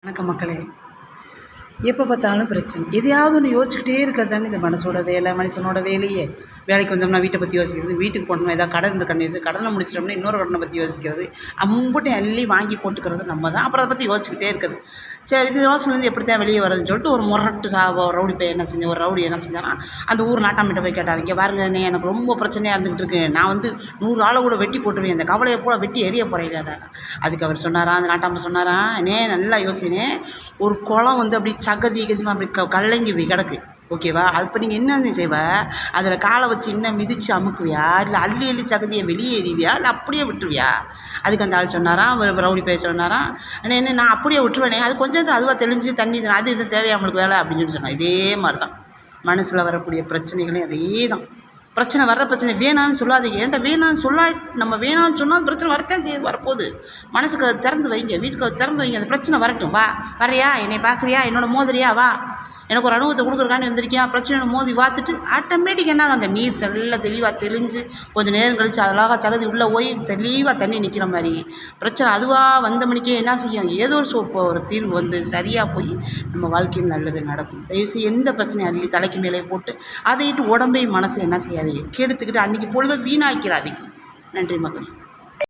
வணக்கம் மக்களே. எப்போ பார்த்தாலும் பிரச்சனை, எதையாவது ஒன்று யோசிச்சுக்கிட்டே இருக்கிறது தானே இந்த மனசோட வேலை, மனுஷனோட வேலையே. வேலைக்கு வந்தோம்னா வீட்டை பற்றி யோசிக்கிறது, வீட்டுக்கு போனோம்னா ஏதாவது கடன் இருக்கணும், கடனை முடிச்சிட்டோம்னா இன்னொரு கடனை பற்றி யோசிக்கிறது, அம்புட்டையும் அள்ளி வாங்கி போட்டுக்கிறது நம்ம தான். அப்புறம் அதை பற்றி யோசிச்சுக்கிட்டே இருக்குது. சரி, இது யோசனைலேருந்து எப்படி தான் வெளியே வருதுன்னு சொல்லிட்டு ஒரு முரட்டு ரவுடி போய் என்ன செஞ்சேன், ஒரு ரவுடி என்ன செஞ்சானா, அந்த ஊர் நாட்டாமிட்ட போய் கேட்டார், இங்கே பாருங்க அண்ணே, எனக்கு ரொம்ப பிரச்சனையாக இருந்துகிட்டு இருக்கு, நான் வந்து 100 ஆளை கூட வெட்டி போட்டுருவேன், அந்த கவலையை போல வெட்டி எரிய போகிறேன். அதுக்கு அவர் சொன்னாரா, அந்த நாட்டாம சொன்னாரா, அண்ணே நல்லா யோசினே, ஒரு குளம் வந்து அப்படி சகதி கதிமா அப்படி கல்லங்கி கிடக்கு, ஓகேவா? அது இப்போ நீங்கள் என்ன செய்வ, அதில் காலை வச்சு இன்னும் மிதித்து அமுக்குவியா, இல்லை அள்ளி அள்ளி சகதியை வெளியே எறிவியா, இல்லை அப்படியே விட்டுருவியா? அதுக்கு அந்த ஆள் சொன்னாராம், ஒரு ரவுடி பேர் சொன்னாராம், ஆனால் என்ன நான் அப்படியே விட்டுருவேனே, அது கொஞ்சம் அதுவாக தெளிஞ்சு தண்ணி அது இது தேவையா நம்மளுக்கு வேலை அப்படின்னு சொல்லி சொன்னான். இதே மாதிரி தான் மனசில் வரக்கூடிய பிரச்சனைகளே அதே தான். பிரச்சனை வர்ற பிரச்சனை வேணான்னு சொல்லாதீங்க. ஏன்டா வேணான்னு நம்ம வேணான்னு சொன்னால் பிரச்சனை வரத்தான் வரப்போகுது. மனசுக்கு அதை திறந்து வைங்க, வீட்டுக்கு அதை திறந்து வைங்க. அந்த பிரச்சனை வரட்டும், வா வரையா, என்னை பார்க்குறியா, என்னோட மோதிரியா, வா எனக்கு ஒரு அனுபவத்தை கொடுக்குறக்கான்னு வந்திருக்கியா, பிரச்சனை மோதி பார்த்துட்டு ஆட்டோமேட்டிக் என்ன அந்த நீர் நல்லா தெளிவாக தெளிஞ்சு கொஞ்சம் நேரம் கழித்து அழகாக சகதி உள்ளே போய் தெளிவாக தண்ணி நிற்கிற மாதிரி பிரச்சனை அதுவாக வந்த மணிக்கே என்ன செய்யும், ஏதோ ஒரு தீர்வு வந்து சரியாக போய் நம்ம வாழ்க்கையில் நல்லது நடக்கும். தயவுசெய்து எந்த பிரச்சனையும் அள்ளி தலைக்கு மேலே போட்டு அதையிட்டு உடம்பையும் மனசு என்ன செய்யாதீங்க, கெடுத்துக்கிட்டு அன்றைக்கி பொழுது வீணாக்கிறாதீங்க. நன்றி மக்கள்.